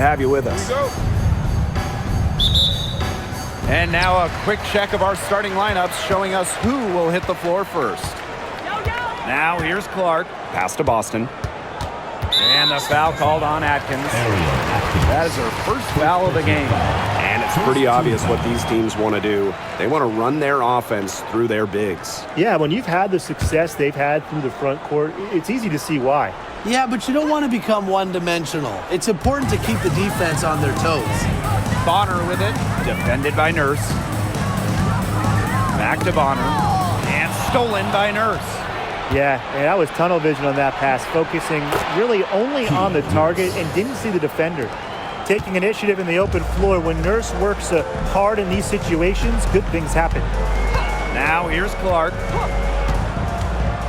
have you with us. And now a quick check of our starting lineups showing us who will hit the floor first. Now here's Clark. Pass to Boston. And the foul called on Atkins. That is her first foul of the game. And it's pretty obvious what these teams want to do. They want to run their offense through their bigs. Yeah, when you've had the success they've had through the front court, it's easy to see why. Yeah, but you don't want to become one-dimensional. It's important to keep the defense on their toes. Bonner with it, defended by Nurse. Back to Bonner, and stolen by Nurse. Yeah, and that was tunnel vision on that pass, focusing really only on the target and didn't see the defender. Taking initiative in the open floor, when Nurse works hard in these situations, good things happen. Now here's Clark.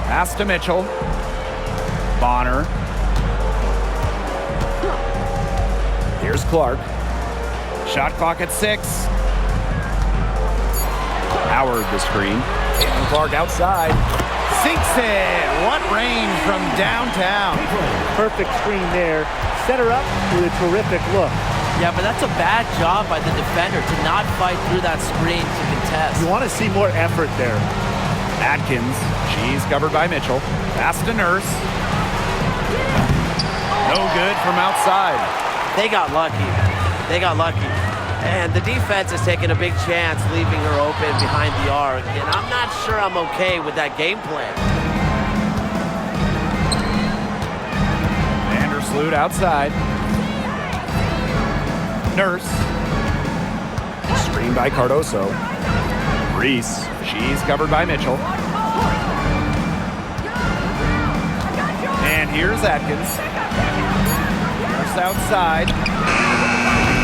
Pass to Mitchell. Bonner. Here's Clark. Shot clock at 6. Howard the screen. And Clark outside. Sinks it. What range from downtown. Perfect screen there. Set her up with a terrific look. Yeah, but that's a bad job by the defender to not fight through that screen to contest. You want to see more effort there. Atkins. She's covered by Mitchell. Pass to Nurse. No good from outside. They got lucky. They got lucky. And the defense is taking a big chance leaving her open behind the arc. And I'm not sure I'm okay with that game plan. Vandersloot outside. Nurse. Screen by Cardoso. Reese. She's covered by Mitchell. And here's Atkins. Nurse outside.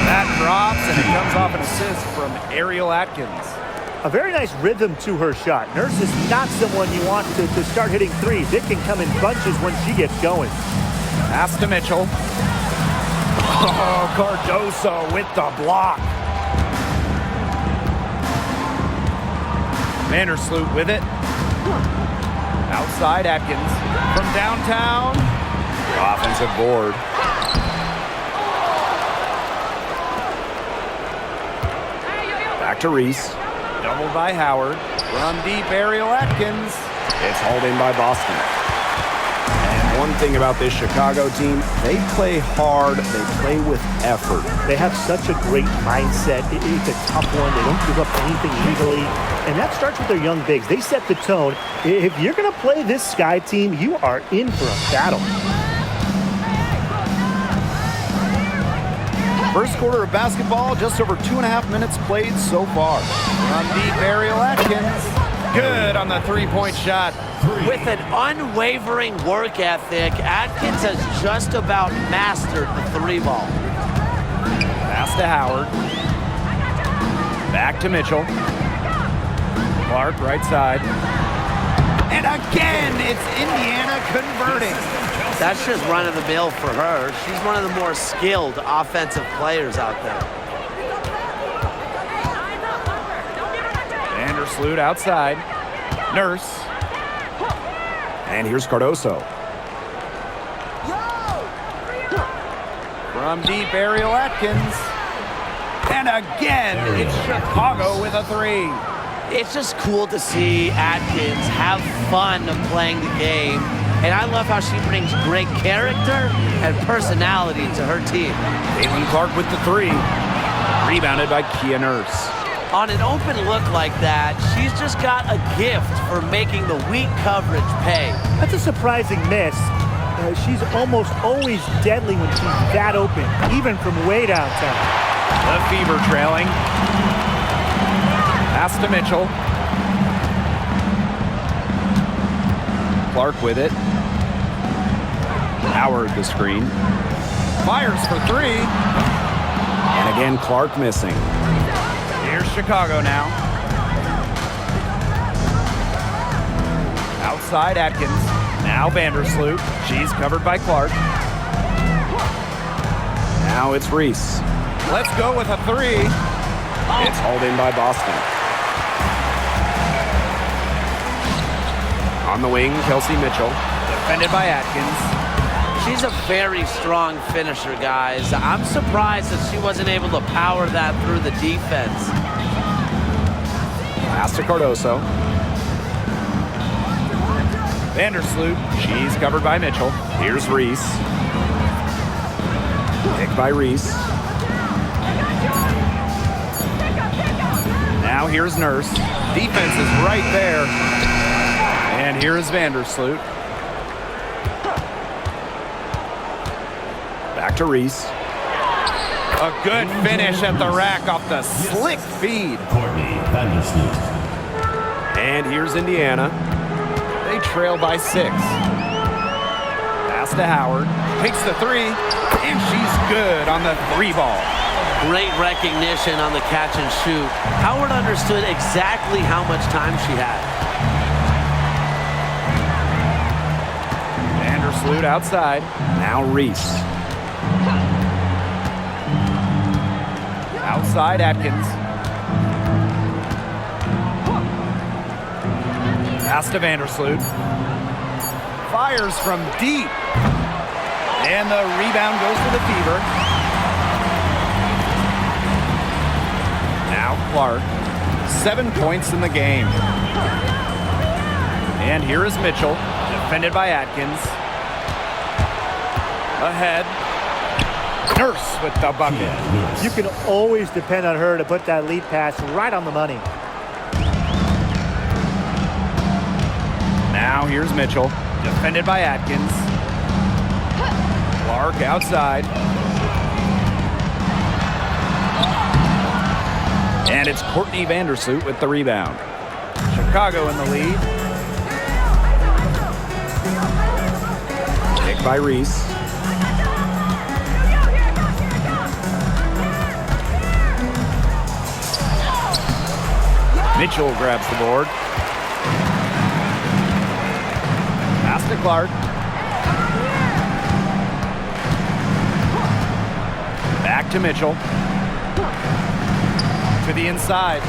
That drops, and it comes off an assist from Ariel Atkins. A very nice rhythm to her shot. Nurse is not someone you want to start hitting threes. It can come in bunches when she gets going. Pass to Mitchell. Oh, Cardoso with the block. Vandersloot with it. Outside Atkins. From downtown. Offensive board. Back to Reese. Doubled by Howard. From deep, Ariel Atkins. It's hauled in by Boston. And one thing about this Chicago team, they play hard, they play with effort. They have such a great mindset. It's a tough one. They don't give up anything easily. And that starts with their young bigs. They set the tone. If you're going to play this Sky team, you are in for a battle. First quarter of basketball, just over 2.5 minutes played so far. From deep, Ariel Atkins. Good on the three-point shot. With an unwavering work ethic, Atkins has just about mastered the three ball. Pass to Howard. Back to Mitchell. Clark, right side. And again, it's Indiana converting. That's just run-of-the-mill for her. She's one of the more skilled offensive players out there. Vandersloot outside. Nurse. And here's Cardoso. From deep, Ariel Atkins. And again, it's Chicago with a three. It's just cool to see Atkins have fun playing the game. And I love how she brings great character and personality to her team. Caitlin Clark with the three. Rebounded by Kia Nurse. On an open look like that, she's just got a gift for making the weak coverage pay. That's a surprising miss. She's almost always deadly when she's that open, even from way downtown. The Fever trailing. Pass to Mitchell. Clark with it. Howard the screen. Fires for three. And again, Clark missing. Here's Chicago now. Outside Atkins. Now Vandersloot. She's covered by Clark. Now it's Reese. Let's go with a three. It's hauled in by Boston. On the wing, Kelsey Mitchell. Defended by Atkins. She's a very strong finisher, guys. I'm surprised that she wasn't able to power that through the defense. Pass to Cardoso. Vandersloot. She's covered by Mitchell. Here's Reese. Picked by Reese. Now here's Nurse. Defense is right there. And here is Vandersloot. Back to Reese. A good finish at the rack off the slick feed. And here's Indiana. They trail by 6. Pass to Howard. Takes the 3. And she's good on the 3 ball. Great recognition on the catch and shoot. Howard understood exactly how much time she had. Vandersloot outside. Now Reese. Outside Atkins. Pass to Vandersloot. Fires from deep. And the rebound goes to the Fever. Now Clark. 7 points in the game. And here is Mitchell. Defended by Atkins. Ahead. Nurse with the bucket. You can always depend on her to put that lead pass right on the money. Now here's Mitchell. Defended by Atkins. Clark outside. And it's Courtney Vandersloot with the rebound. Chicago in the lead. Picked by Reese. Mitchell grabs the board. Pass to Clark. Back to Mitchell. To the inside.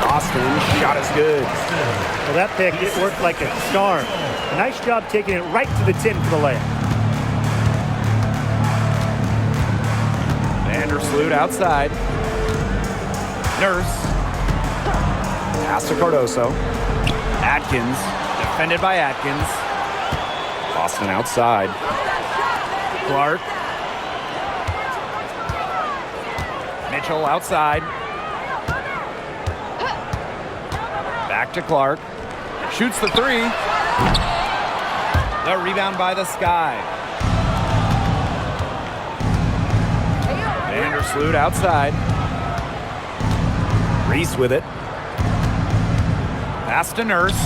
Boston shot is good. Well, that pick, it worked like a charm. A nice job taking it right to the tin for the layup. Vandersloot outside. Nurse. Pass to Cardoso. Atkins. Defended by Atkins. Boston outside. Clark. Mitchell outside. Back to Clark. Shoots the 3. The rebound by the Sky. Vandersloot outside. Reese with it. Pass to Nurse.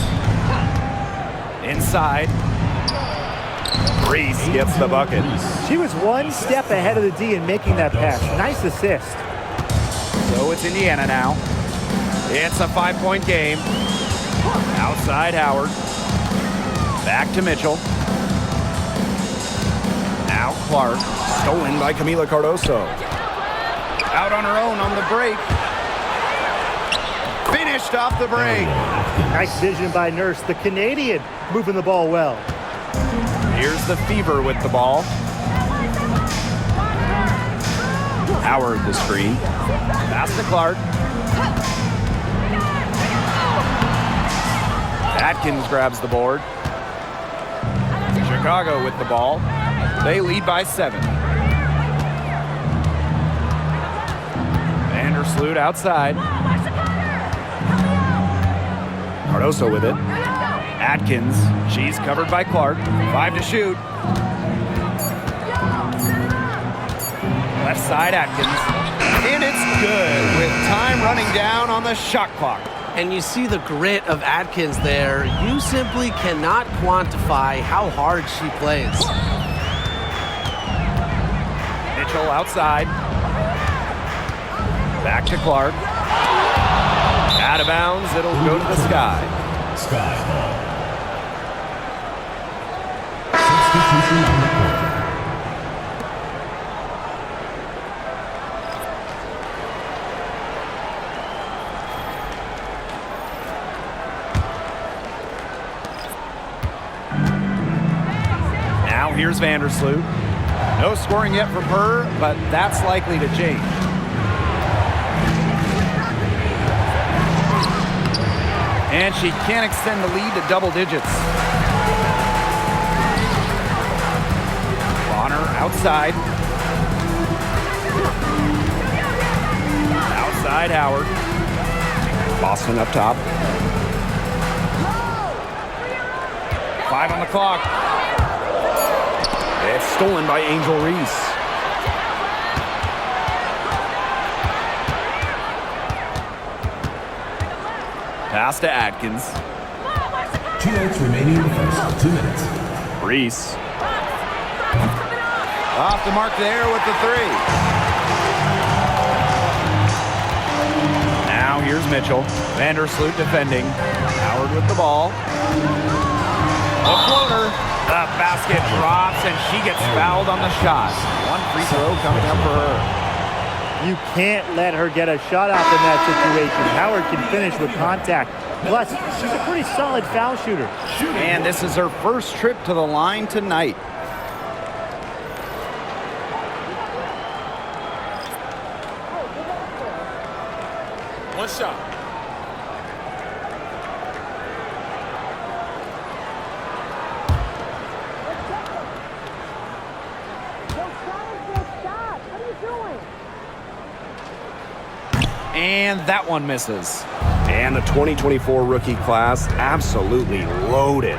Inside. Reese gets the bucket. She was one step ahead of the D in making that pass. Nice assist. So it's Indiana now. It's a 5-point game. Outside Howard. Back to Mitchell. Now Clark. Stolen by Camila Cardoso. Out on her own on the break. Finished off the break. Nice vision by Nurse, the Canadian, moving the ball well. Here's the Fever with the ball. Howard the screen. Pass to Clark. Atkins grabs the board. Chicago with the ball. They lead by 7. Vandersloot outside. Cardoso with it. Atkins. She's covered by Clark. 5 to shoot. Left side Atkins. And it's good with time running down on the shot clock. And you see the grit of Atkins there. You simply cannot quantify how hard she plays. Mitchell outside. Back to Clark. Out of bounds. It'll go to the Sky. Sky ball. Substitution on the court. here's Vandersloot. No scoring yet from her, but that's likely to change. And she can't extend the lead to double digits. Bonner outside. Outside Howard. Boston up top. 5 on the clock. It's stolen by Angel Reese. Pass to Atkins. 2 minutes remaining in the first. 2 minutes. Reese. Off the mark there with the 3. Now here's Mitchell. Vandersloot defending. Howard with the ball. A floater. The basket drops and she gets fouled on the shot. 1 free throw coming up for her. You can't let her get a shot off in that situation. Howard can finish with contact. Plus, she's a pretty solid foul shooter. And this is her first trip to the line tonight. One shot. And that one misses. And the 2024 rookie class absolutely loaded.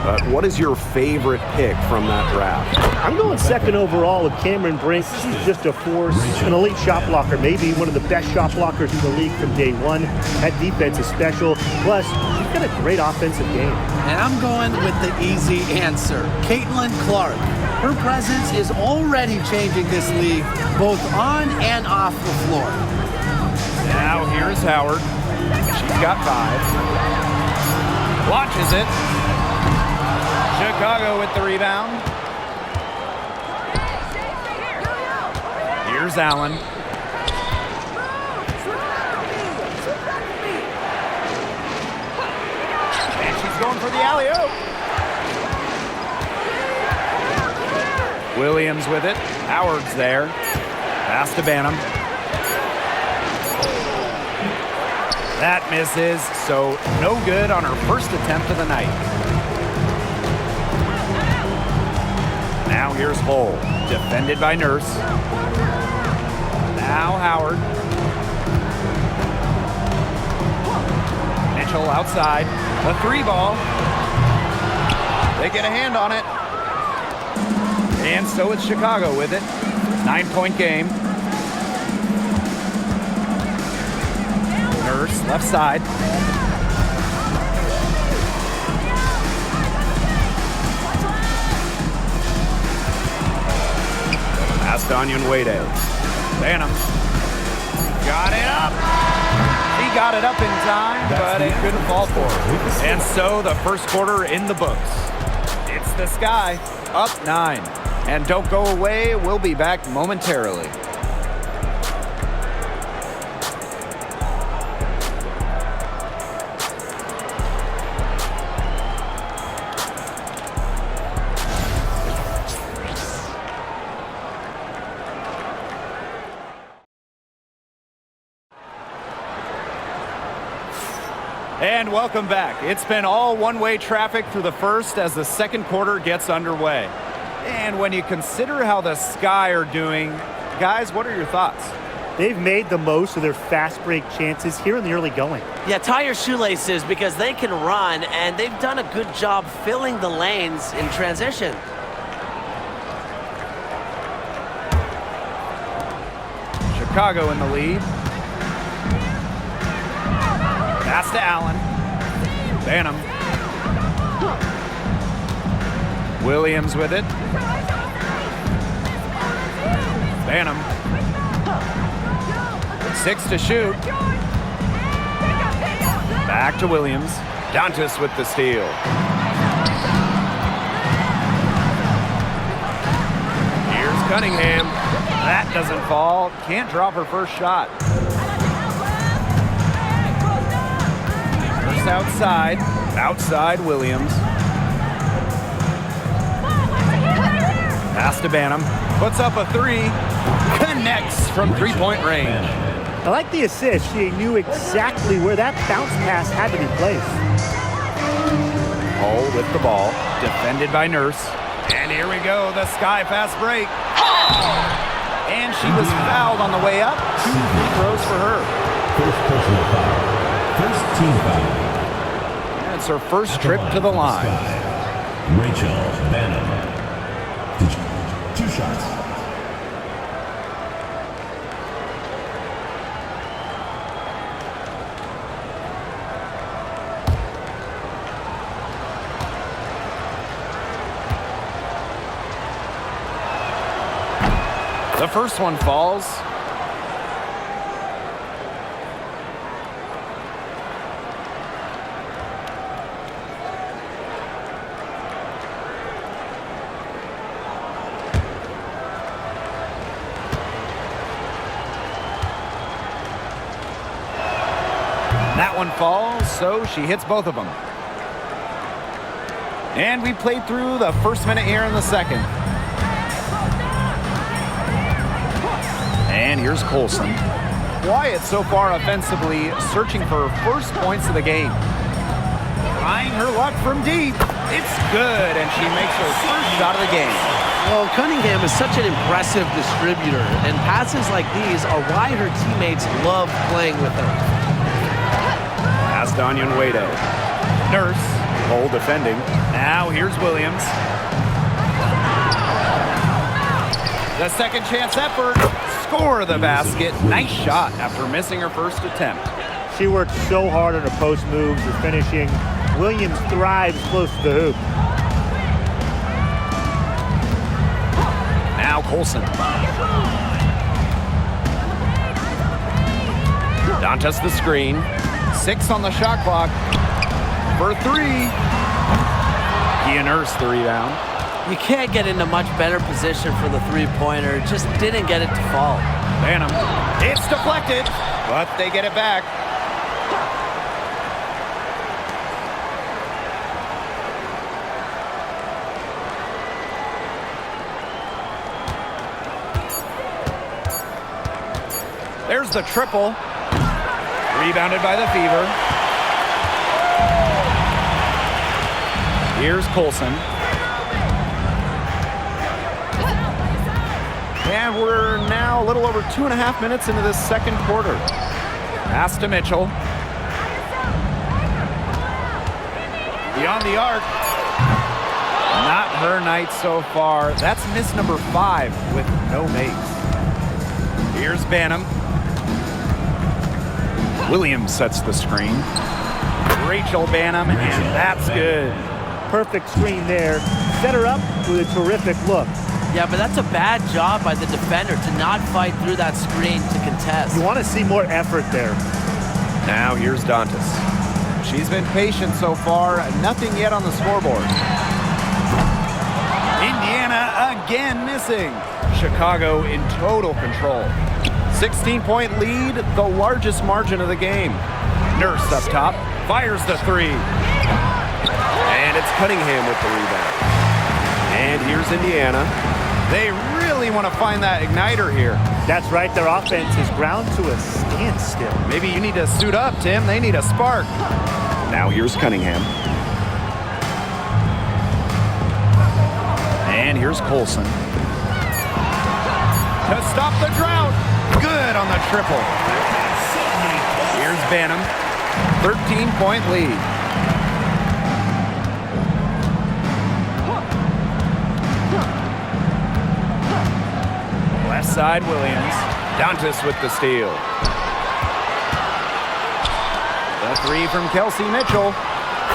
But what is your favorite pick from that draft? I'm going second overall with Cameron Brink. She's just a force, an elite shot blocker, maybe one of the best shot blockers in the league from day one. That defense is special. Plus, she's got a great offensive game. And I'm going with the easy answer, Caitlin Clark. Her presence is already changing this league, both on and off the floor. Now here's Howard. She's got 5. Launches it. Chicago with the rebound. Here's Allen. And she's going for the alley-oop. Williams with it. Howard's there. Pass to Banham. That misses, so no good on her first attempt of the night. Now here's Hull, defended by Nurse. Now Howard. Mitchell outside. A 3 ball. They get a hand on it. And so it's Chicago with it. 9-point game. Nurse, left side. Pass to Onion Wade. Banham. Got it up. He got it up in time, but it couldn't fall for her. And so the first quarter in the books. It's the Sky, up 9. And don't go away, we'll be back momentarily. And welcome back. It's been all one-way traffic through the first as the second quarter gets underway. And when you consider how the Sky are doing, guys, what are your thoughts? They've made the most of their fast break chances here in the early going. Yeah, tie your shoelaces because they can run, and they've done a good job filling the lanes in transition. Chicago in the lead. Pass to Allen. Banham. Williams with it. Banham. 6 to shoot. Back to Williams. Dantas with the steal. Here's Cunningham. That doesn't fall. Can't drop her first shot. First outside. Outside Williams. Pass to Banham. Puts up a three. Connects from three-point range. I like the assist. She knew exactly where that bounce pass had to be placed. Hole with the ball. Defended by Nurse. And here we go, the sky fast break. And she was fouled on the way up. 2 free throws for her. First personal foul. First team foul. And it's her first trip to the line. Rachel Banham. 2 shots. The first one falls. That one falls, so she hits both of them. And we played through the first minute here in the second. And here's Colson. Quiet so far offensively, searching for her first points of the game. Trying her luck from deep. It's good, and she makes her first shot of the game. Well, Cunningham is such an impressive distributor, and passes like these are why her teammates love playing with her. Pass to Onyenwedo. Nurse. Hole defending. Now here's Williams. The second chance effort. Score the basket. Nice shot after missing her first attempt. She worked so hard on her post moves or finishing. Williams thrives close to the hoop. Now Colson. Dantas the screen. 6 on the shot clock. For 3. Kia Nurse the rebound. You can't get into much better position for the three-pointer. Just didn't get it to fall. Banham. It's deflected, but they get it back. There's the triple. Rebounded by the Fever. Here's Colson. And we're now a little over 2.5 minutes into this second quarter. Pass to Mitchell. Beyond the arc. Not her night so far. That's miss number 5 with no makes. Here's Banham. Williams sets the screen. Rachel Banham, and that's good. Perfect screen there. Set her up with a terrific look. Yeah, but that's a bad job by the defender to not fight through that screen to contest. You want to see more effort there. Now here's Dantas. She's been patient so far. Nothing yet on the scoreboard. Indiana again missing. Chicago in total control. 16-point lead, the largest margin of the game. Nurse up top, fires the 3. And it's Cunningham with the rebound. And here's Indiana. They really want to find that igniter here. That's right, their offense is ground to a standstill. Maybe you need to suit up, Tim. They need a spark. Now here's Cunningham. And here's Colson. To stop the drought. Good on the triple. Here's Banham. 13-point lead. Left side, Williams. Dantas with the steal. The 3 from Kelsey Mitchell.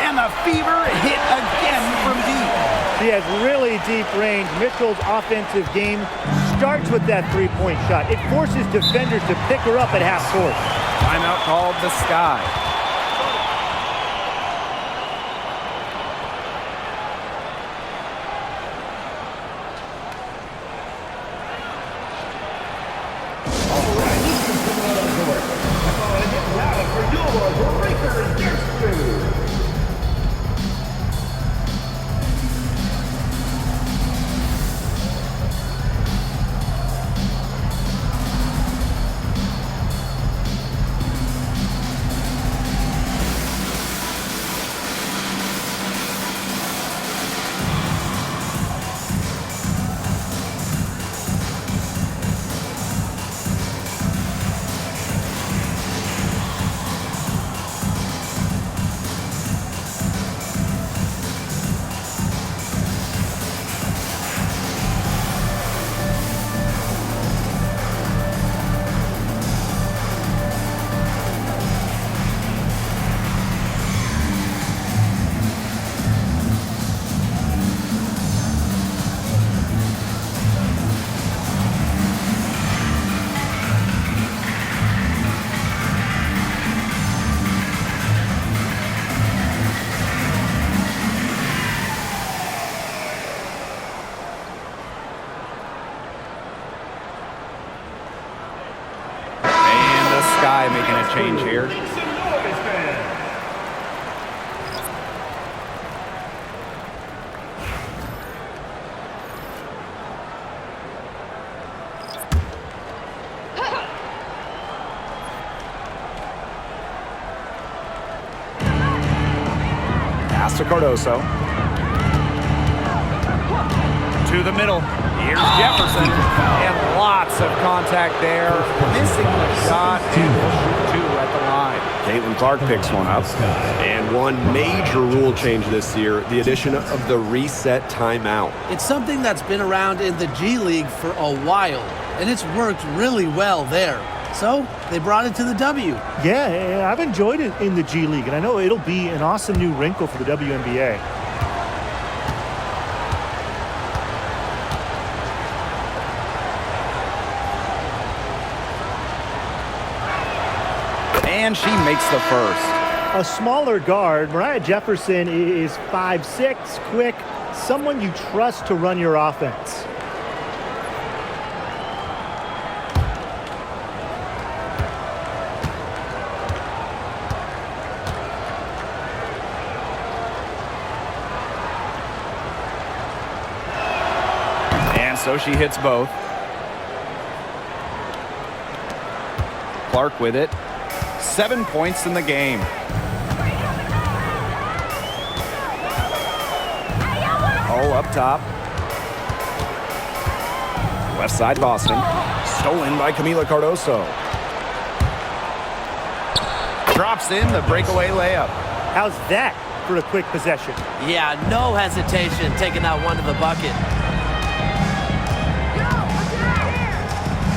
And the Fever hit again from deep. She has really deep range. Mitchell's offensive game starts with that three-point shot. It forces defenders to pick her up at half court. Timeout called the Sky. Pass to Cardoso. To the middle. Here's Jefferson. And lots of contact there. Missing the shot and will shoot 2 at the line. Caitlin Clark picks one up. And one major rule change this year, the addition of the reset timeout. It's something that's been around in the G League for a while, and it's worked really well there. So they brought it to the W. Yeah, I've enjoyed it in the G League, and I know it'll be an awesome new wrinkle for the WNBA. And she makes the first. A smaller guard, Mariah Jefferson is 5'6", quick, someone you trust to run your offense. And so she hits both. Clark with it. 7 points in the game. Oh, up top. Left side Boston. Stolen by Camila Cardoso. Drops in the breakaway layup. How's that for a quick possession? Yeah, no hesitation taking that one to the bucket.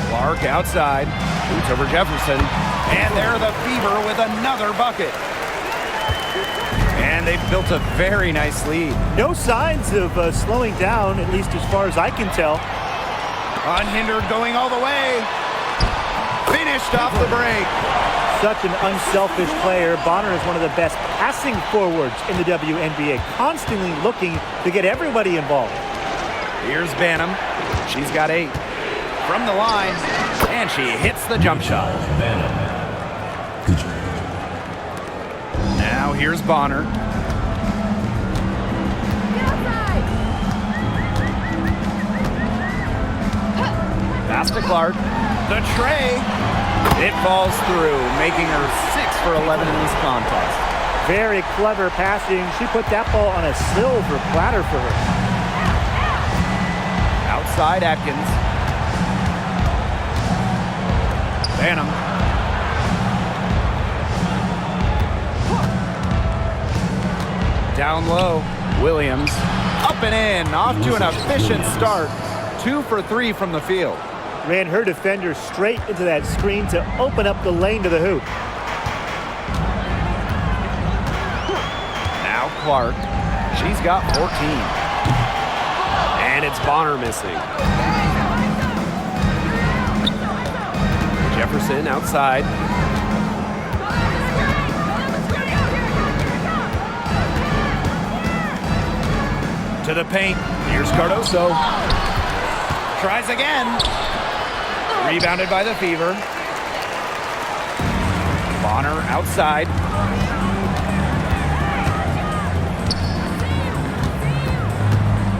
Clark outside. Shoots over Jefferson. And they're the Fever with another bucket. And they've built a very nice lead. No signs of slowing down, at least as far as I can tell. Unhindered going all the way. Finished off the break. Such an unselfish player. Bonner is one of the best passing forwards in the WNBA, constantly looking to get everybody involved. Here's Banham. She's got 8. From the line, and she hits the jump shot. Now here's Bonner. Pass to Clark. The tray. It falls through, making her 6 for 11 in this contest. Very clever passing. She put that ball on a silver platter for her. Outside Atkins. Banham. Down low. Williams. Up and in. Off to an efficient start. 2 for 3 from the field. Ran her defender straight into that screen to open up the lane to the hoop. Now Clark. She's got 14. And it's Bonner missing. Jefferson outside. To the paint. Here's Cardoso. Tries again. Rebounded by the Fever. Bonner outside.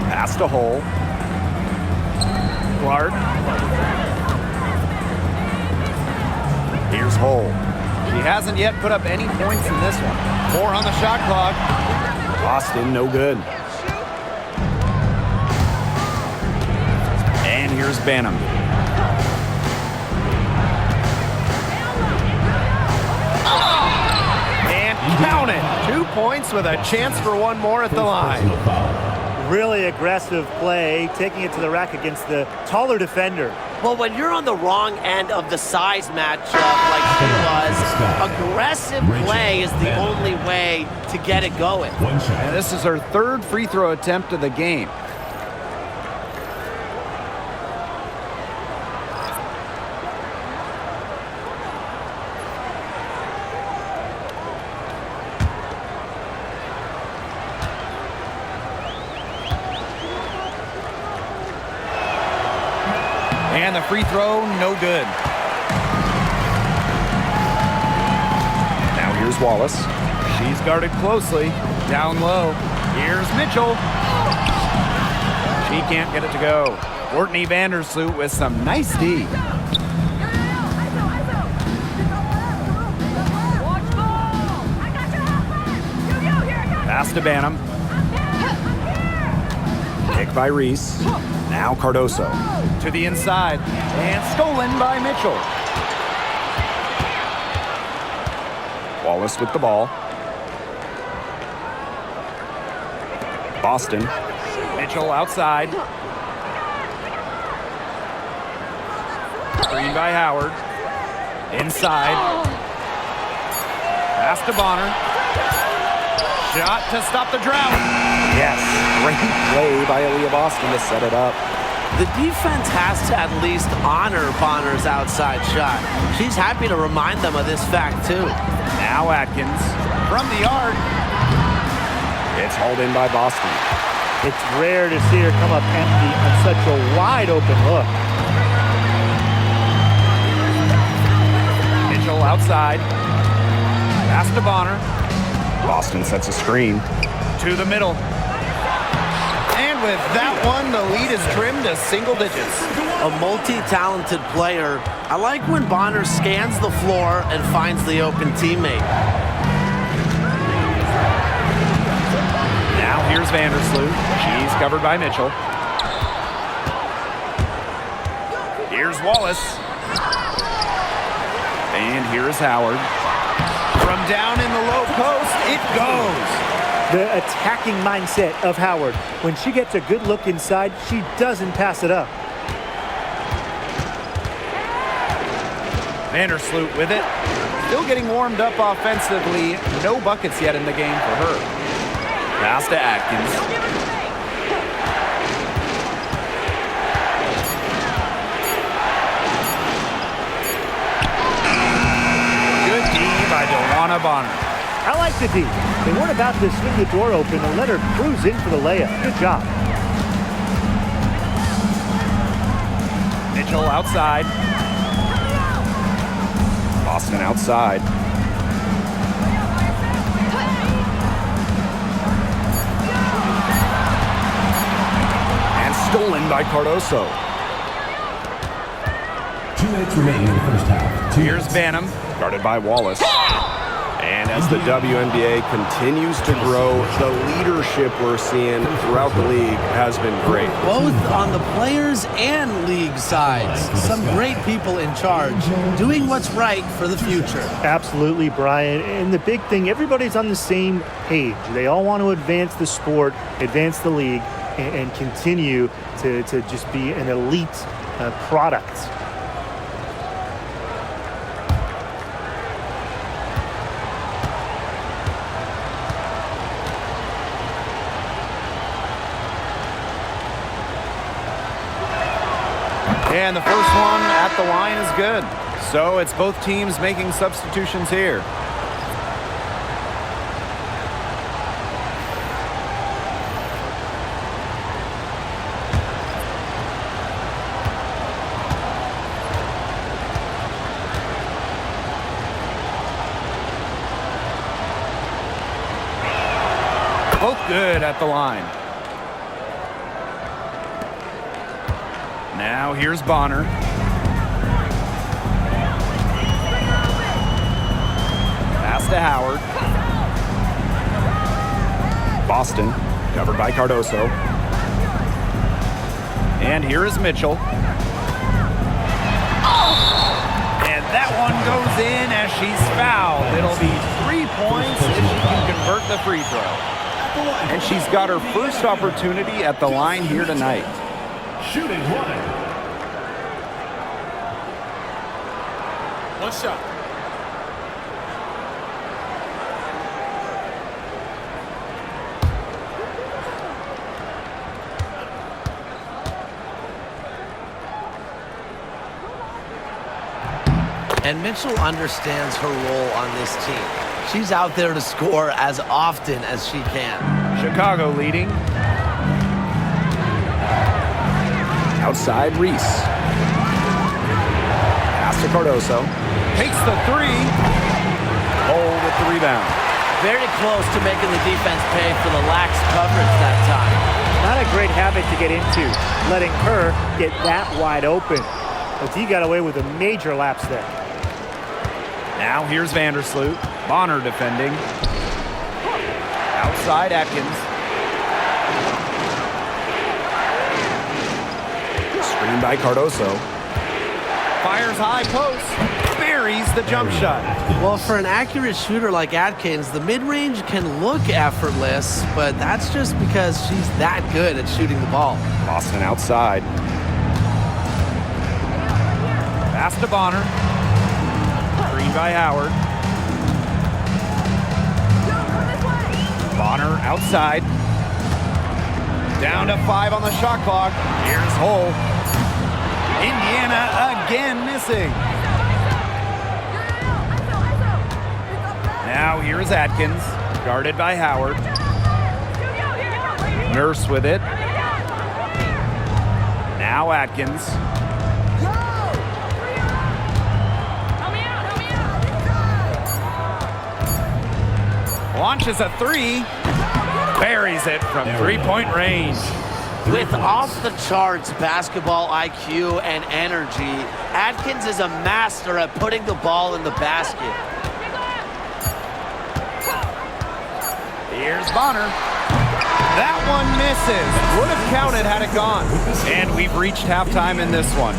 Pass to Hole. Clark. Here's Hole. She hasn't yet put up any points in this one. 4 on the shot clock. Boston, no good. And here's Banham. And count it. 2 points with a chance for one more at the line. Really aggressive play, taking it to the rack against the taller defender. Well, when you're on the wrong end of the size matchup like she was, aggressive play is the only way to get it going. And this is her 3rd free throw attempt of the game. And the free throw, no good. Now here's Wallace. She's guarded closely. Down low. Here's Mitchell. She can't get it to go. Courtney Vandersloot with some nice D. Pass to Banham. Pick by Reese. Now Cardoso. To the inside. And stolen by Mitchell. Wallace with the ball. Boston. Mitchell outside. Screen by Howard. Inside. Pass to Bonner. Shot to stop the drought. Yes, great play by Aaliyah Boston to set it up. The defense has to at least honor Bonner's outside shot. She's happy to remind them of this fact, too. Now Atkins from the arc. It's hauled in by Boston. It's rare to see her come up empty on such a wide open look. Mitchell outside. Pass to Bonner. Boston sets a screen. To the middle. And with that one, the lead is trimmed to single digits. A multi-talented player. I like when Bonner scans the floor and finds the open teammate. Now here's Vandersloot. She's covered by Mitchell. Here's Wallace. And here's Howard. From down in the low post, it goes. The attacking mindset of Howard. When she gets a good look inside, she doesn't pass it up. Vandersloot with it. Still getting warmed up offensively. No buckets yet in the game for her. Pass to Atkins. Good D by Dewana Bonner. I like the D. They weren't about to swing the door open and let her cruise in for the layup. Good job. Mitchell outside. Boston outside. And stolen by Cardoso. 2 minutes remaining in the first half. Here's Banham. Guarded by Wallace. And as the WNBA continues to grow, the leadership we're seeing throughout the league has been great. Both on the players and league sides. Some great people in charge, doing what's right for the future. Absolutely, Brian. And the big thing, everybody's on the same page. They all want to advance the sport, advance the league, and continue to just be an elite product. And the first one at the line is good. So it's both teams making substitutions here. Both good at the line. Now here's Bonner. Pass to Howard. Boston, covered by Cardoso. And here is Mitchell. And that one goes in as she's fouled. It'll be 3 points if she can convert the free throw. And she's got her first opportunity at the line here tonight. Shooting one. One shot. And Mitchell understands her role on this team. She's out there to score as often as she can. Chicago leading. Outside Reese. Pass to Cardoso. Takes the three. Hold with the rebound. Very close to making the defense pay for the lax coverage that time. Not a great habit to get into, letting her get that wide open. But he got away with a major lapse there. Now here's Vandersloot. Bonner defending. outside Atkins. Screen by Cardoso. Fires high post. Buries the jump shot. Well, for an accurate shooter like Atkins, the mid-range can look effortless, but that's just because she's that good at shooting the ball. Boston outside. Pass to Bonner. Screen by Howard. Bonner outside. Down to 5 on the shot clock. Here's Hull. Indiana again missing. Now here's Atkins, guarded by Howard. Nurse with it. Now Atkins. Launches a 3. Buries it from 3-point range. With off-the-charts basketball IQ and energy, Atkins is a master at putting the ball in the basket. Here's Bonner. That one misses. Would have counted had it gone. And we've reached halftime in this one.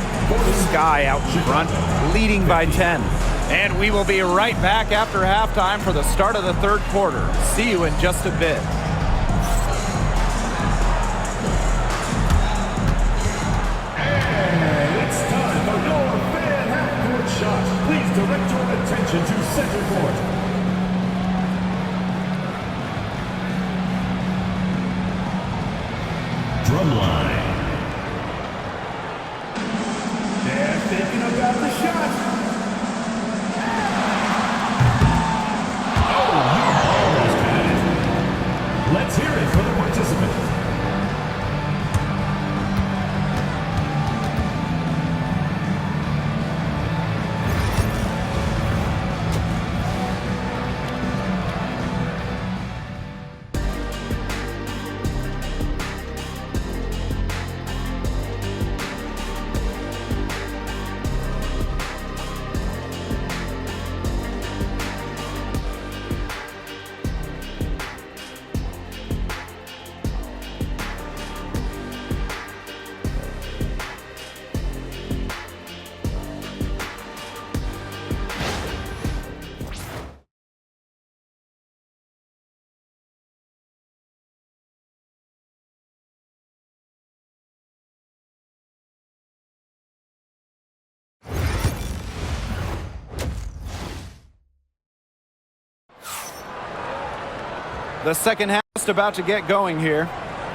Sky out in front, leading by 10. And we will be right back after halftime for the start of the third quarter. See you in just a bit. Please direct your attention to center court. Drumline. They're thinking about the shot. Oh, you almost had it. Let's hear it for the participant. The second half is about to get going here.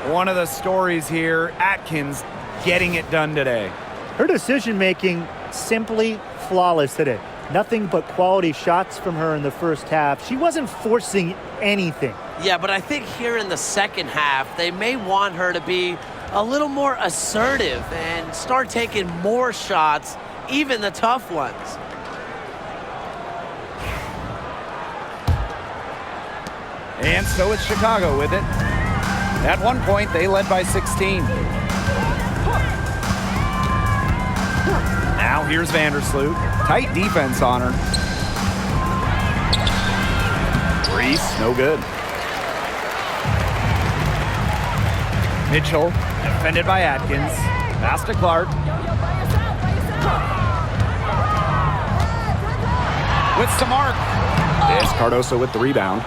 One of the stories here, Atkins getting it done today. Her decision-making simply flawless today. Nothing but quality shots from her in the first half. She wasn't forcing anything. Yeah, but I think here in the second half, they may want her to be a little more assertive and start taking more shots, even the tough ones. And so it's Chicago with it. At one point, they led by 16. Now here's Vandersloot. Tight defense on her. Reese, no good. Mitchell, defended by Atkins. Pass to Clark. With some arc. There's Cardoso with the rebound.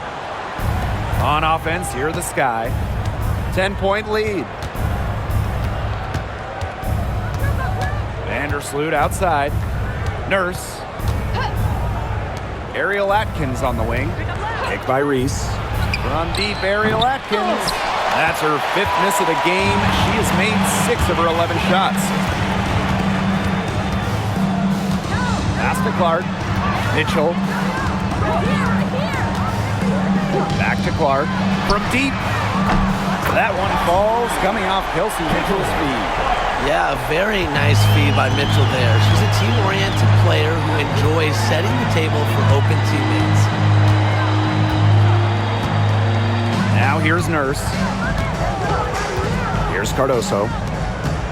On offense, here the Sky. 10-point lead. Vandersloot outside. Nurse. Ariel Atkins on the wing. Kick by Reese. From deep, Ariel Atkins. That's her 5th miss of the game. She has made 6 of her 11 shots. Pass to Clark. Mitchell. Back to Clark. From deep. That one falls, coming off Kelsey Mitchell's feed. Yeah, a very nice feed by Mitchell there. She's a team-oriented player who enjoys setting the table for open teammates. Now here's Nurse. Here's Cardoso.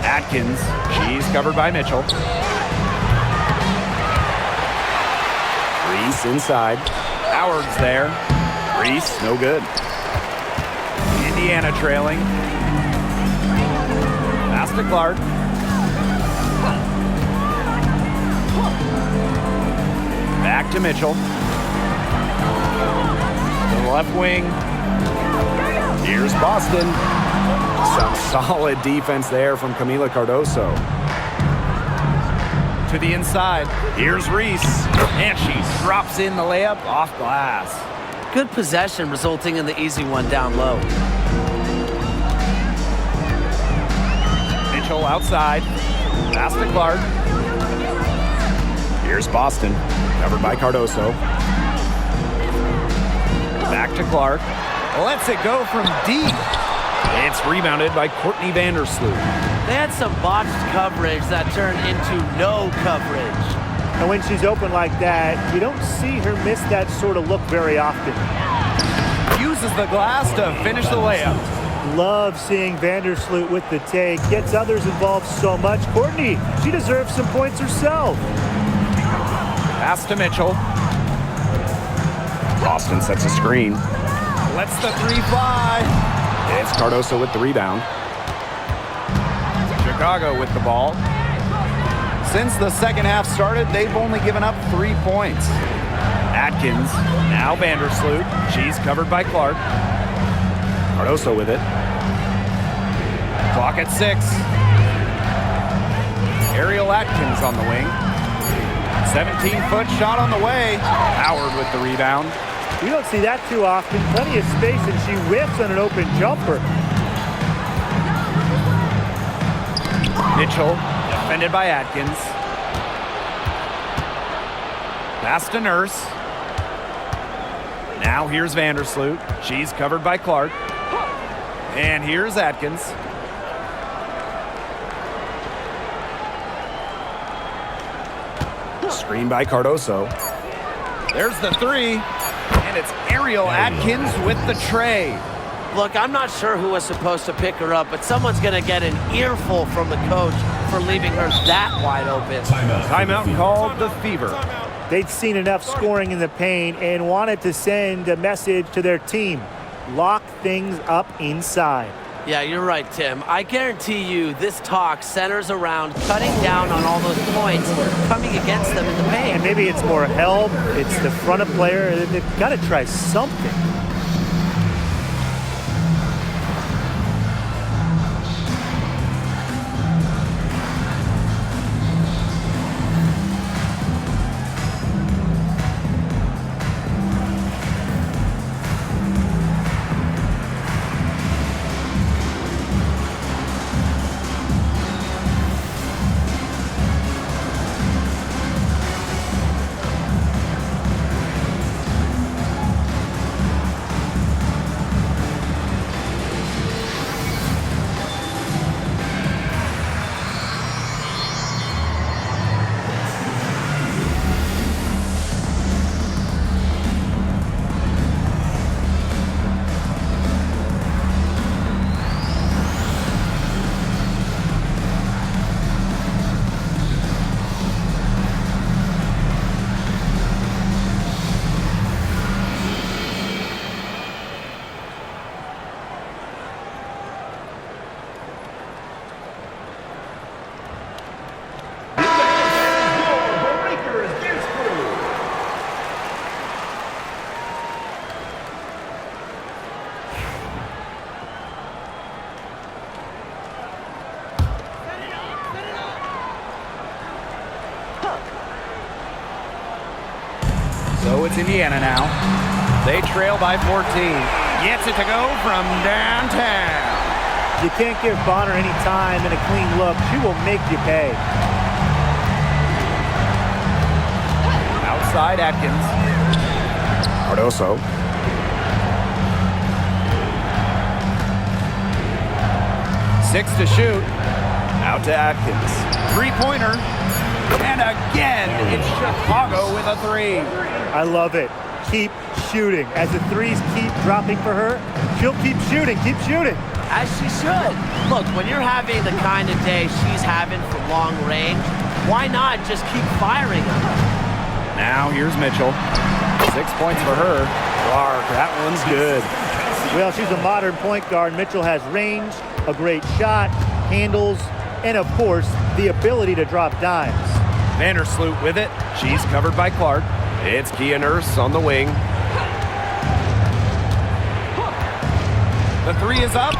Atkins. She's covered by Mitchell. Reese inside. Howard's there. Reese, no good. Indiana trailing. Pass to Clark. Back to Mitchell. To the left wing. Here's Boston. Some solid defense there from Camila Cardoso. To the inside. Here's Reese. And she drops in the layup off glass. Good possession resulting in the easy one down low. Mitchell outside. Pass to Clark. Here's Boston, covered by Cardoso. Back to Clark. Lets it go from deep. It's rebounded by Courtney Vandersloot. They had some botched coverage that turned into no coverage. And when she's open like that, you don't see her miss that sort of look very often. Uses the glass to finish the layup. Love seeing Vandersloot with the take. Gets others involved so much. Courtney, she deserves some points herself. Pass to Mitchell. Boston sets a screen. Lets the three fly. It's Cardoso with the rebound. Chicago with the ball. Since the second half started, they've only given up 3 points. Atkins, now Vandersloot. She's covered by Clark. Cardoso with it. Clock at 6. Ariel Atkins on the wing. 17-foot shot on the way. Howard with the rebound. You don't see that too often. Plenty of space, and she whips on an open jumper. Mitchell, defended by Atkins. Pass to Nurse. Now here's Vandersloot. She's covered by Clark. And here's Atkins. Screen by Cardoso. There's the three. And it's Ariel Atkins with the tray. Look, I'm not sure who was supposed to pick her up, but someone's going to get an earful from the coach for leaving her that wide open. Timeout called the Fever. They'd seen enough scoring in the paint and wanted to send a message to their team. Lock things up inside. Yeah, you're right, Tim. I guarantee you this talk centers around cutting down on all those points coming against them in the paint. And maybe it's more help. It's the front of player. They've got to try something. So it's Indiana now. They trail by 14. Gets it to go from downtown. You can't give Bonner any time and a clean look. She will make you pay. Outside Atkins. Cardoso. Six to shoot. Out to Atkins. Three-pointer. And again, it's Chicago with a three. I love it. Keep shooting. As the threes keep dropping for her, she'll keep shooting. Keep shooting. As she should. Look, when you're having the kind of day she's having from long range, why not just keep firing them? Now here's Mitchell. 6 points for her. Clark, that one's good. Well, she's a modern point guard. Mitchell has range, a great shot, handles, and of course, the ability to drop dimes. Vandersloot with it. She's covered by Clark. It's Kia Nurse on the wing. The three is up.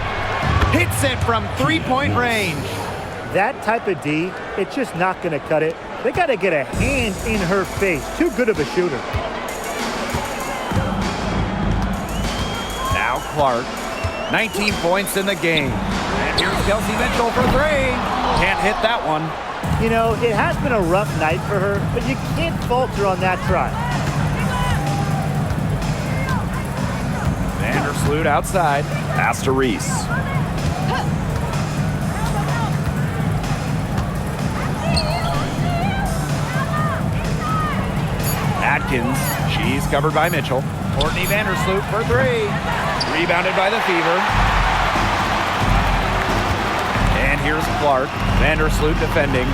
Hits it from three-point range. That type of D, it's just not going to cut it. They got to get a hand in her face. Too good of a shooter. Now Clark. 19 points in the game. And here's Kelsey Mitchell for three. Can't hit that one. You know, it has been a rough night for her, but you can't falter on that try. Vandersloot outside. Pass to Reese. Atkins. She's covered by Mitchell. Courtney Vandersloot for three. Rebounded by the Fever. And here's Clark. Vandersloot defending.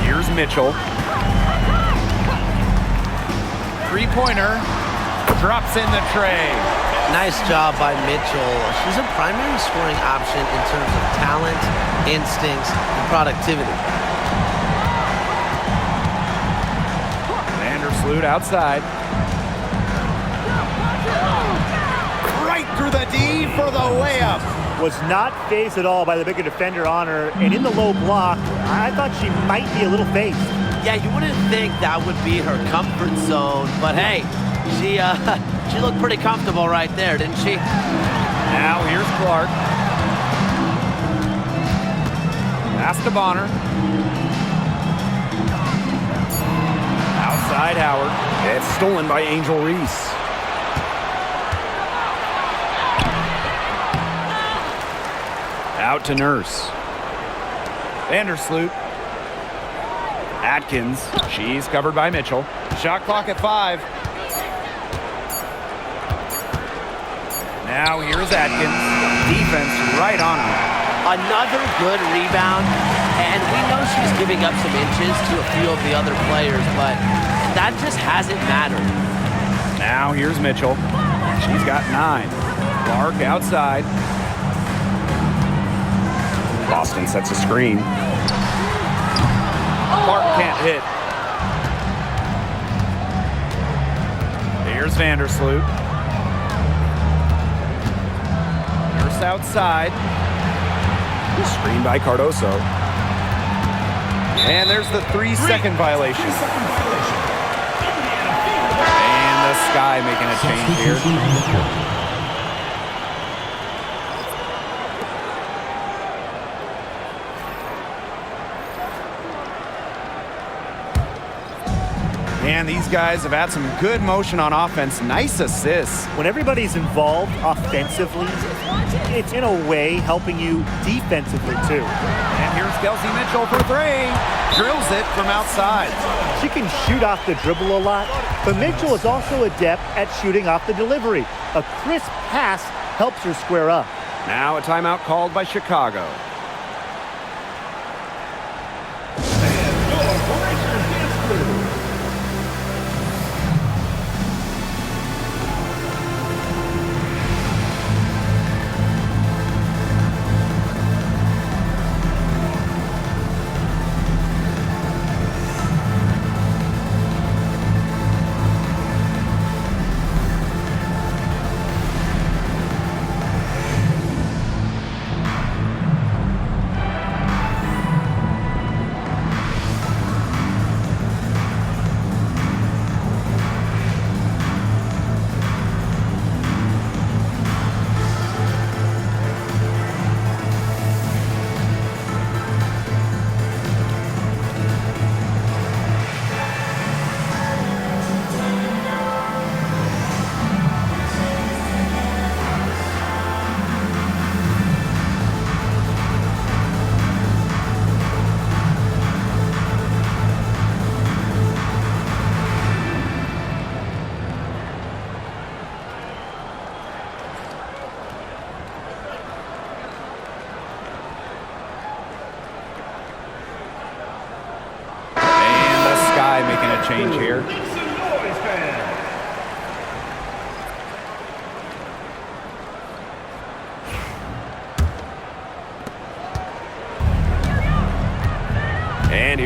Here's Mitchell. Three-pointer. Drops in the tray. Nice job by Mitchell. She's a primary scoring option in terms of talent, instincts, and productivity. Vandersloot outside. Right through the D for the layup. Was not phased at all by the bigger defender on her, and in the low block, I thought she might be a little phased. Yeah, you wouldn't think that would be her comfort zone, but hey, she looked pretty comfortable right there, didn't she? Now here's Clark. Pass to Bonner. Outside Howard. It's stolen by Angel Reese. Out to Nurse. Vandersloot. Atkins. She's covered by Mitchell. Shot clock at 5. Now here's Atkins. Defense right on him. Another good rebound, and we know she's giving up some inches to a few of the other players, but that just hasn't mattered. Now here's Mitchell. She's got 9. Clark outside. Boston sets a screen. Clark can't hit. Here's Vandersloot. Nurse outside. Screen by Cardoso. And there's the 3-second violation. And the Sky making a change here. And these guys have had some good motion on offense. Nice assists. When everybody's involved offensively, it's in a way helping you defensively too. And here's Kelsey Mitchell for 3. Drills it from outside. She can shoot off the dribble a lot, but Mitchell is also adept at shooting off the delivery. A crisp pass helps her square up. Now a timeout called by Chicago. Making a change here.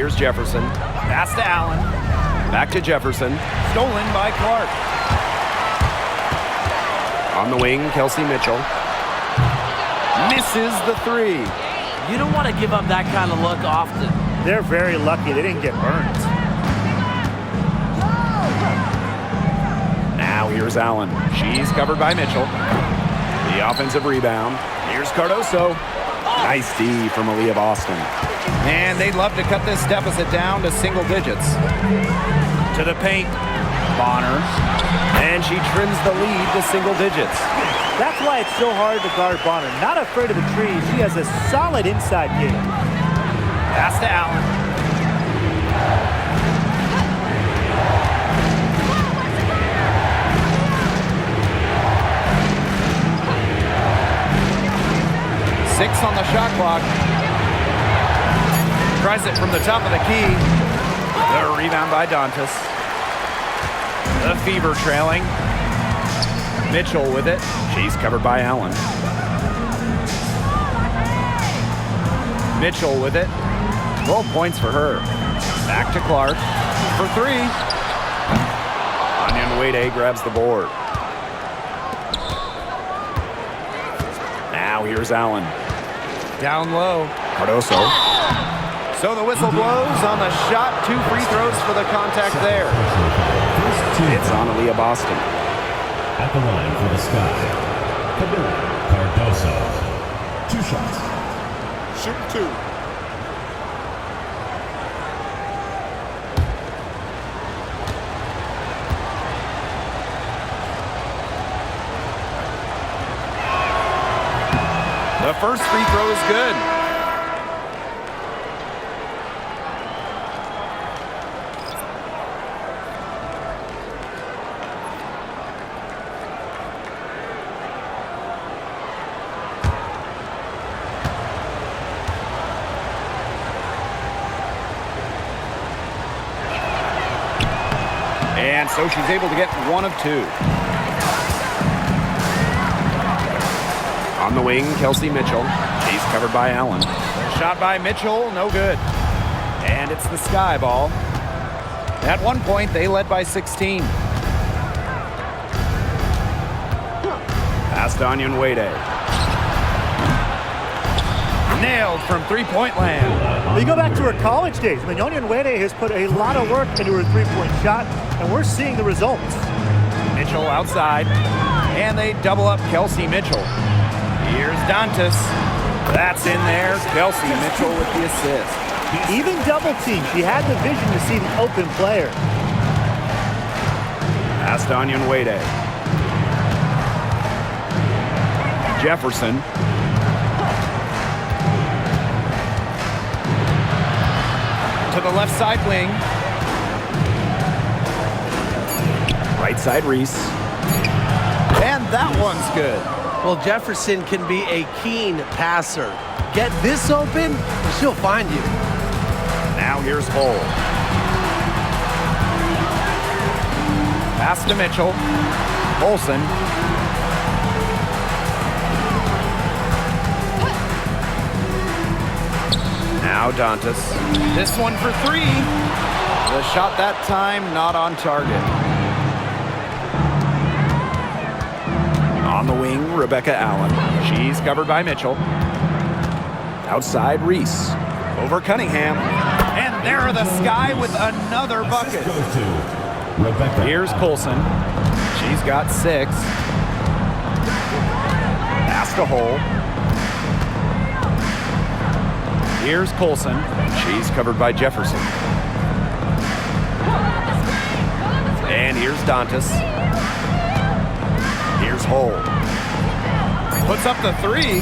Here's Jefferson. Pass to Allen. Back to Jefferson. Stolen by Clark. On the wing, Kelsey Mitchell. Misses the three. You don't want to give up that kind of look often. They're very lucky they didn't get burned. Now here's Allen. She's covered by Mitchell. The offensive rebound. Here's Cardoso. Nice D from Aaliyah Boston. And they'd love to cut this deficit down to single digits. To the paint. Bonner. And she trims the lead to single digits. That's why it's so hard to guard Bonner. Not afraid of the trees. She has a solid inside game. Pass to Allen. Six on the shot clock. Tries it from the top of the key. The rebound by Dantas. The Fever trailing. Mitchell with it. She's covered by Allen. Mitchell with it. 12 points for her. Back to Clark for three. Onion Wade grabs the board. Now here's Allen. Down low. Cardoso. So the whistle blows on the shot. 2 free throws for the contact there. It's on Aaliyah Boston. At the line for the Sky, Cardoso. 2 shots. Shoot 2. The first free throw is good. And so she's able to get 1 of 2. On the wing, Kelsey Mitchell. She's covered by Allen. Shot by Mitchell, no good. And it's the Sky ball. At one point, they led by 16. Pass to Onion Wade. Nailed from three-point land. Well, you go back to her college days. I mean, Onion Wade has put a lot of work into her three-point shot, and we're seeing the results. Mitchell outside, and they double up Kelsey Mitchell. Here's Dantas. That's in there. Kelsey Mitchell with the assist. Even double team, she had the vision to see the open player. Pass to Onion Wade. Jefferson. To the left side wing. Right side Reese. And that one's good. Well, Jefferson can be a keen passer. Get this open, she'll find you. Now here's Hull. Pass to Mitchell. Olsen. Now Dantas. This one for 3. The shot that time not on target. On the wing, Rebecca Allen. She's covered by Mitchell. Outside Reese. Over Cunningham. And there are the Sky with another bucket. Goes to Rebecca. Here's Colson. She's got 6. Pass to Hull. Here's Colson. She's covered by Jefferson. And here's Dantas. Here's Hull. Puts up the 3.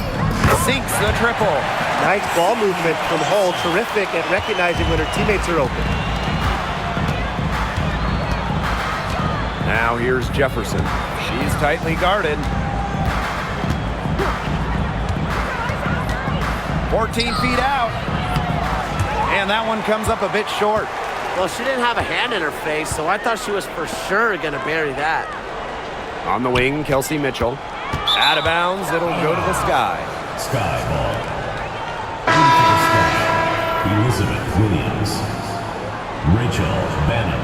Sinks the triple. Nice ball movement from Hull. Terrific at recognizing when her teammates are open. Now here's Jefferson. She's tightly guarded. 14 feet out. And that one comes up a bit short. Well, she didn't have a hand in her face, so I thought she was for sure going to bury that. On the wing, Kelsey Mitchell. Out of bounds, it'll go to the Sky. Sky ball. Elizabeth Williams. Rachel Bannon.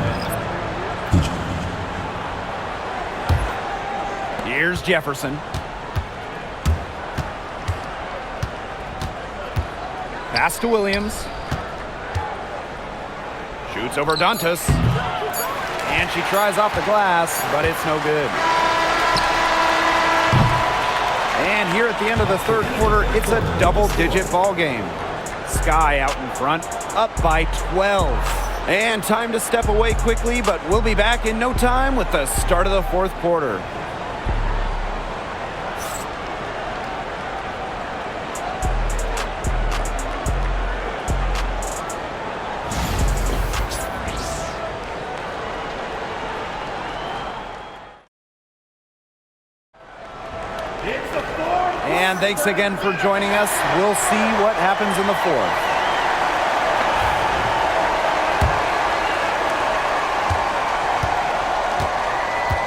Here's Jefferson. Pass to Williams. Shoots over Dantas. And she tries off the glass, but it's no good. And here at the end of the third quarter, it's a double-digit ball game. Sky out in front, up by 12. And time to step away quickly, but we'll be back in no time with the start of the fourth quarter. And thanks again for joining us. We'll see what happens in the fourth.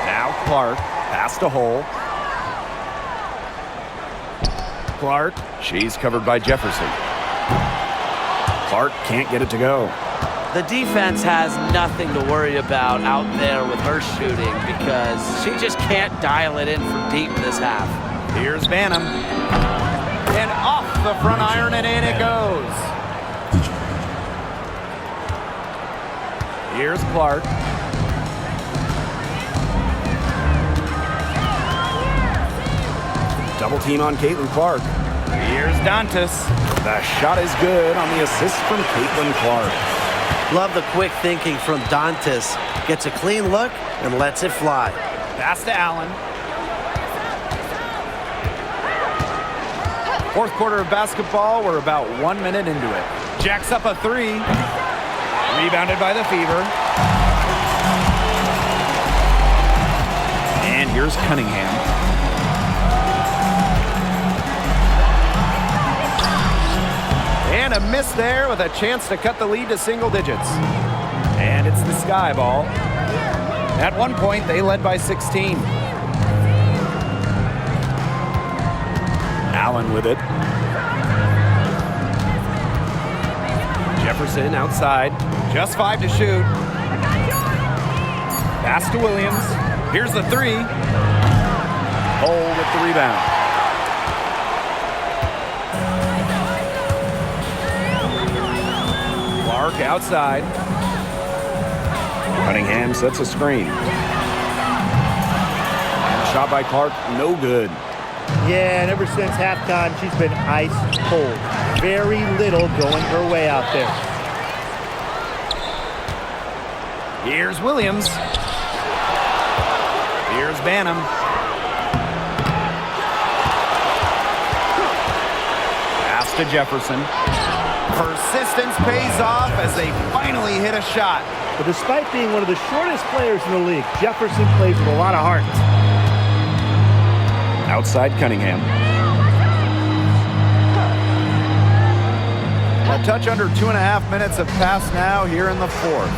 Now Clark, pass to Hole. Clark, she's covered by Jefferson. Clark can't get it to go. The defense has nothing to worry about out there with her shooting because she just can't dial it in for deep this half. Here's Banham. And off the front iron and in it goes. Here's Clark. Double team on Caitlin Clark. Here's Dantas. The shot is good on the assist from Caitlin Clark. Love the quick thinking from Dantas. Gets a clean look and lets it fly. Pass to Allen. Fourth quarter of basketball, we're about 1 minute into it. Jacks up a three. Rebounded by the Fever. And here's Cunningham. And a miss there with a chance to cut the lead to single digits. And it's the Sky ball. At one point, they led by 16. Allen with it. Jefferson outside. Just 5 to shoot. Pass to Williams. Here's the three. Hole with the rebound. Clark outside. Cunningham sets a screen. And a shot by Clark, no good. Yeah, and ever since halftime, she's been ice cold. Very little going her way out there. Here's Williams. Here's Banham. Pass to Jefferson. Persistence pays off as they finally hit a shot. But despite being one of the shortest players in the league, Jefferson plays with a lot of heart. Outside Cunningham. A touch under 2.5 minutes have passed now here in the fourth.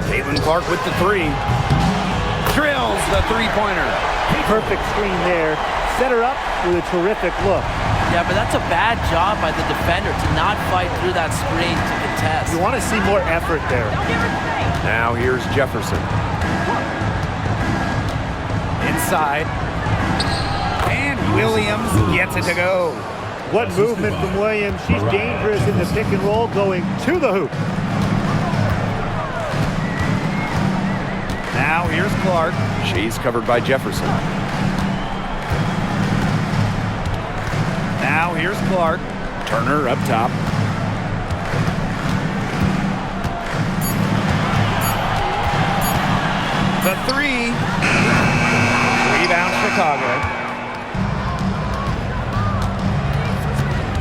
Caitlin Clark with the three. Drills the three-pointer. Perfect screen there. Set her up with a terrific look. Yeah, but that's a bad job by the defender to not fight through that screen to contest. You want to see more effort there. Now here's Jefferson. Inside. And Williams gets it to go. What movement from Williams. She's dangerous in the pick and roll going to the hoop. Now here's Clark. She's covered by Jefferson. Now here's Clark. Turner up top. The three. Rebound Chicago.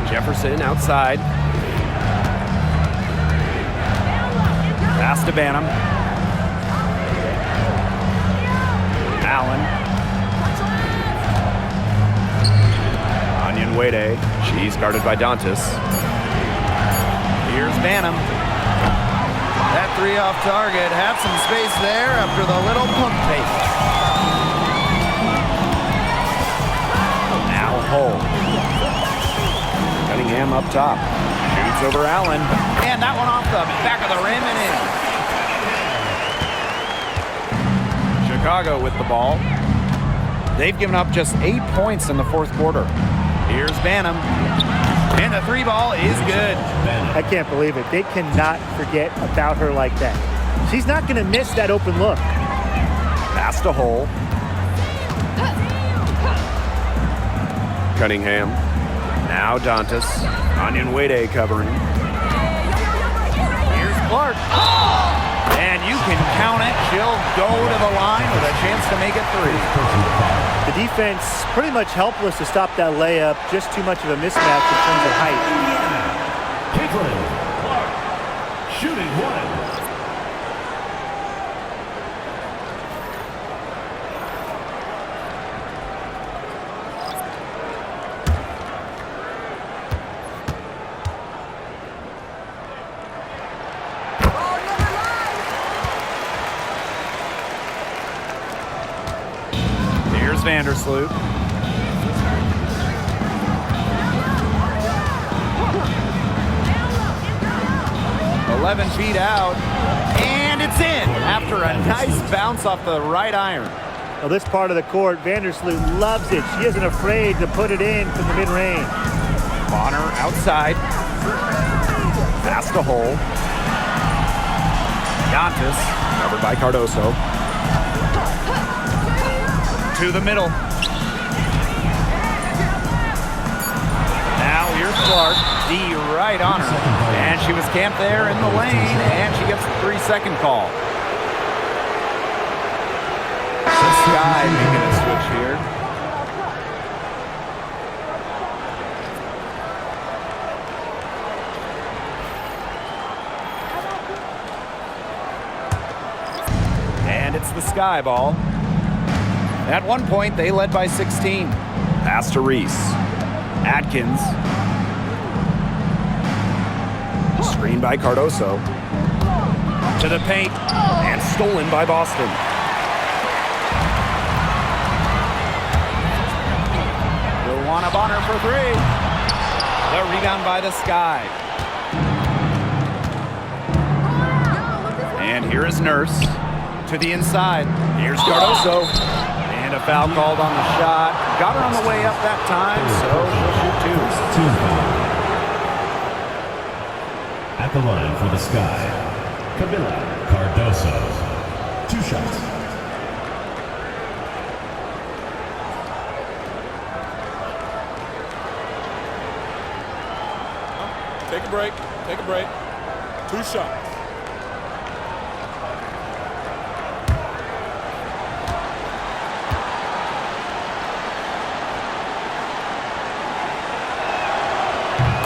Jefferson outside. Pass to Banham. Allen. Onion Wade. She's guarded by Dantas. Here's Banham. That three off target. Had some space there after the little pump fake. Now Hole. Cunningham up top. Shoots over Allen. And that one off the back of the rim and in. Chicago with the ball. They've given up just 8 points in the fourth quarter. Here's Banham. And the three ball is good. I can't believe it. They cannot forget about her like that. She's not going to miss that open look. Pass to Hole. Cunningham. Now Dantas. Onyenwede covering. Here's Clark. And you can count it. She'll go to the line with a chance to make it three. The defense pretty much helpless to stop that layup. Just too much of a mismatch in terms of height. Caitlin Clark, shooting one. Vandersloot. 11 feet out, and it's in after a nice bounce off the right iron. Well, this part of the court, Vandersloot loves it. She isn't afraid to put it in from the mid-range. Bonner outside. Pass to Hole. Dantas Covered by Cardoso. to the middle. Now here's Clark, D right on her. And she was camped there in the lane, and she gets the 3-second call. Sky making a switch here. And it's the Sky ball. At one point, they led by 16. Pass to Reese. Atkins. Screen by Cardoso. To the paint. And stolen by Boston. Luana Bonner for three. The rebound by the Sky. And here is Nurse. To the inside. Here's Cardoso. And a foul called on the shot. Got her on the way up that time, so she'll shoot two. At the line for the Sky, Camila Cardoso. 2 shots. Take a break. Take a break. 2 shots.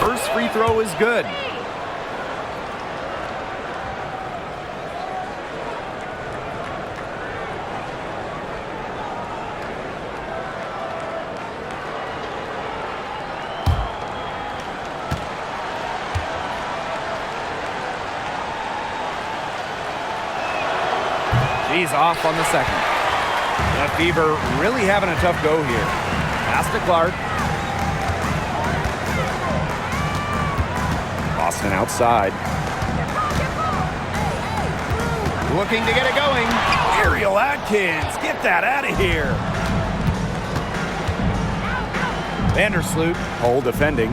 First free throw is good. He's off on the second. The Fever really having a tough go here. Pass to Clark. Boston outside. Looking to get it going. Ariel Atkins, get that out of here. Vandersloot. Hole defending.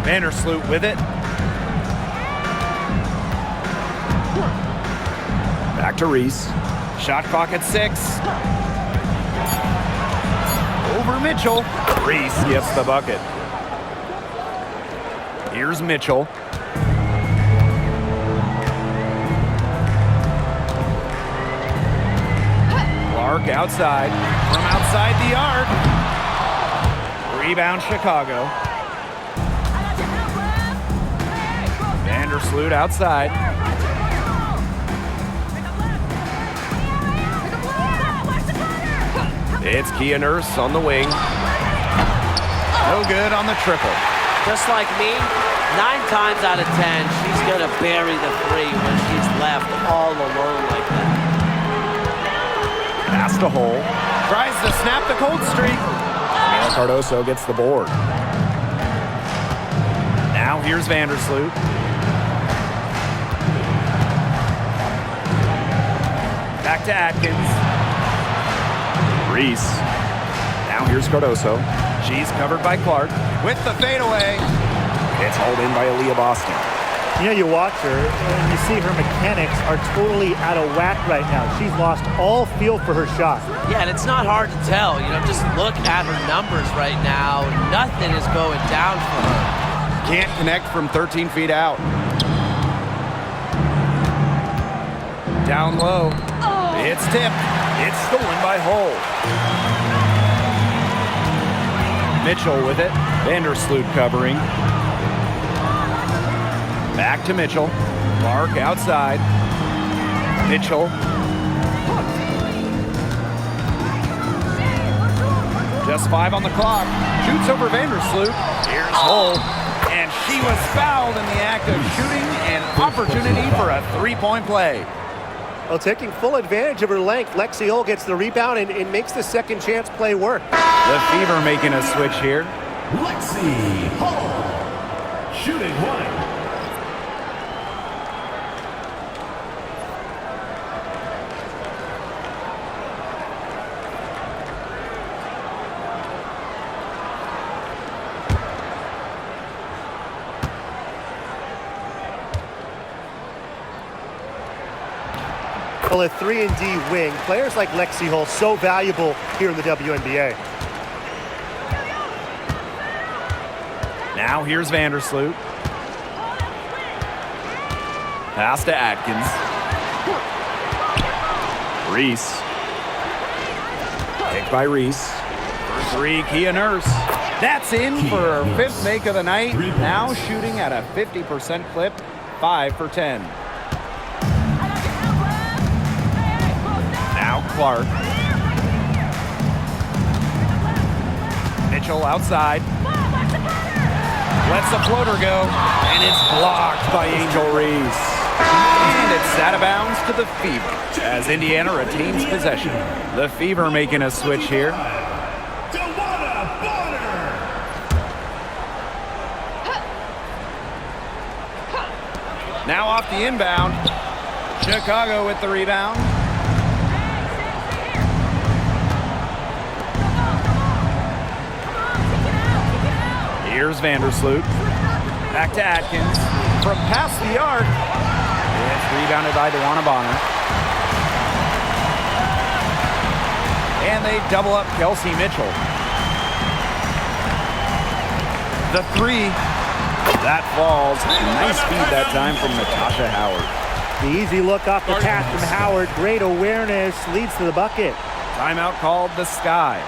Vandersloot with it. Back to Reese. Shot clock at 6. Over Mitchell. Reese gets the bucket. Here's Mitchell. Clark outside. From outside the arc. Rebound Chicago. Vandersloot outside. It's Kia Nurse on the wing. No good on the triple. Just like me, 9 times out of 10, she's going to bury the 3 when she's left all alone like that. Pass to Hole. Tries to snap the cold streak. Well, Cardoso gets the board. Now here's Vandersloot. Back to Atkins. Reese. Now here's Cardoso. She's covered by Clark with the fadeaway. It's hauled in by Aaliyah Boston. You know, you watch her and you see her mechanics are totally out of whack right now. She's lost all feel for her shot. Yeah, and it's not hard to tell. You know, just look at her numbers right now. Nothing is going down for her. Can't connect from 13 feet out. Down low. It's tipped. It's stolen by Hull. Mitchell with it. Vandersloot covering. Back to Mitchell. Clark outside. Mitchell. Just 5 on the clock. Shoots over Vandersloot. Here's Hull. And she was fouled in the act of shooting, an opportunity for a three-point play. Well, taking full advantage of her length, Lexi Hull gets the rebound and makes the second chance play work. The Fever making a switch here. Lexi Hull, shooting one. Well, a 3-and-D wing. Players like Lexi Hull so valuable here in the WNBA. Now here's Vandersloot. Pass to Atkins. Reese. Picked by Reese. For 3, Kia Nurse. That's in for her 5th make of the night. Now shooting at a 50% clip, 5 for 10. Now Clark. Mitchell outside. Lets the floater go, and it's blocked by Angel Reese. And it's out of bounds to the Fever as Indiana retains possession. The Fever making a switch here. Now off the inbound. Chicago with the rebound. Here's Vandersloot. Back to Atkins. From past the arc. It's rebounded by DeWanna Bonner. And they double up Kelsey Mitchell. The 3. That falls. Nice feed that time from Natasha Howard. The easy look off the pass from Howard. Great awareness. Leads to the bucket. Timeout called the Sky.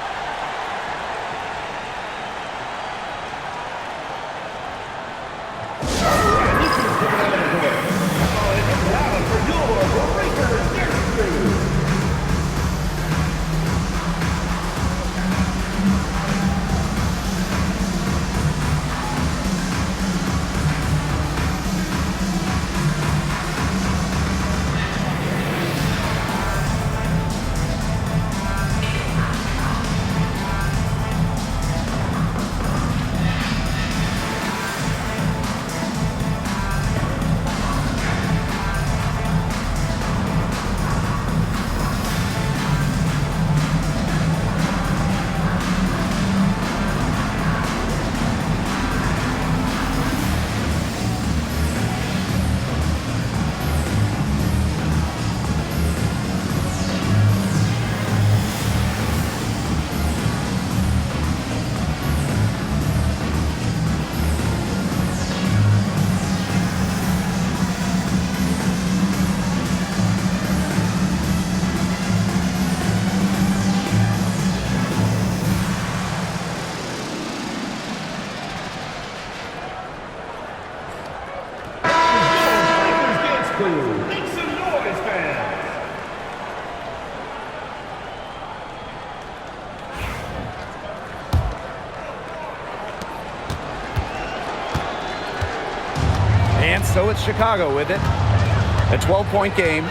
And so it's Chicago with it. A 12-point game.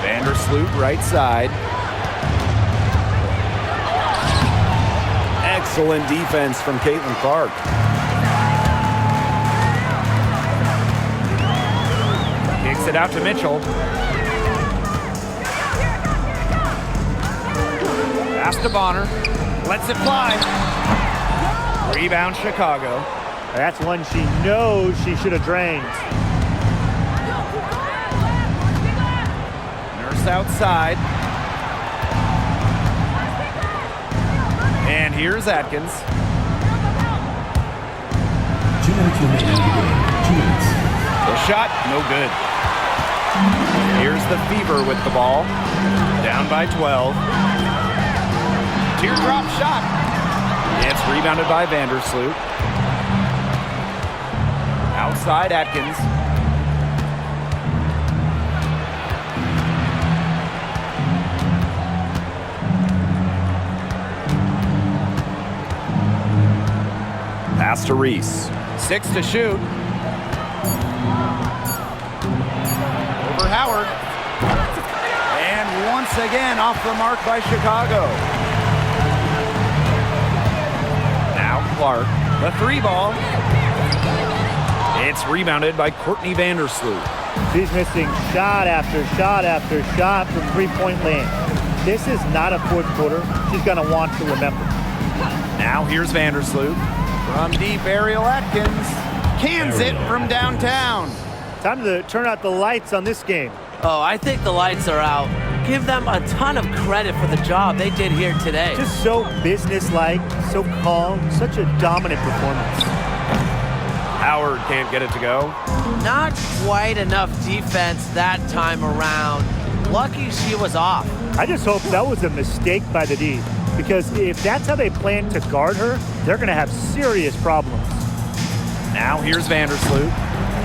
Vandersloot right side. Excellent defense from Caitlin Clark. Kicks it out to Mitchell. Pass to Bonner. Lets it fly. Rebound Chicago. That's one she knows she should have drained. Nurse outside. And here's Atkins. 2 minutes remaining in the game. 2 minutes. The shot, no good. Here's the Fever with the ball. Down by 12. Teardrop shot. It's rebounded by Vandersloot. Outside Atkins. Pass to Reese. 6 to shoot. Over Howard. And once again off the mark by Chicago. Now Clark. The 3 ball. It's rebounded by Courtney Vandersloot. She's missing shot after shot after shot from three-point land. This is not a fourth quarter she's going to want to remember. Now here's Vandersloot. From deep, Ariel Atkins. Cans it from downtown. Time to turn out the lights on this game. Oh, I think the lights are out. Give them a ton of credit for the job they did here today. Just so businesslike, so calm, such a dominant performance. Howard can't get it to go. Not quite enough defense that time around. Lucky she was off. I just hope that was a mistake by the D, because if that's how they plan to guard her, they're going to have serious problems. Now here's Vandersloot.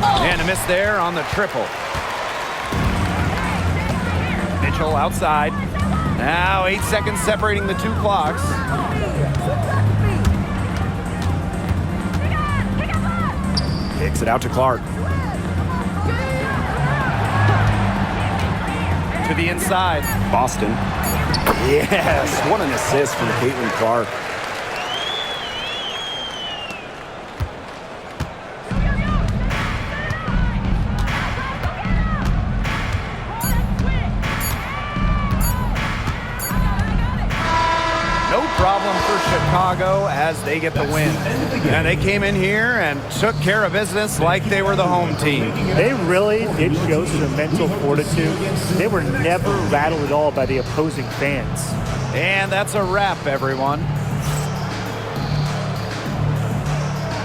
And a miss there on the triple. Mitchell outside. Now 8 seconds separating the 2 clocks. Kicks it out to Clark. To the inside. Boston. Yes, what an assist from Caitlin Clark. No problem for Chicago as they get the win. And they came in here and took care of business like they were the home team. They really did show some mental fortitude. They were never rattled at all by the opposing fans. And that's a wrap, everyone.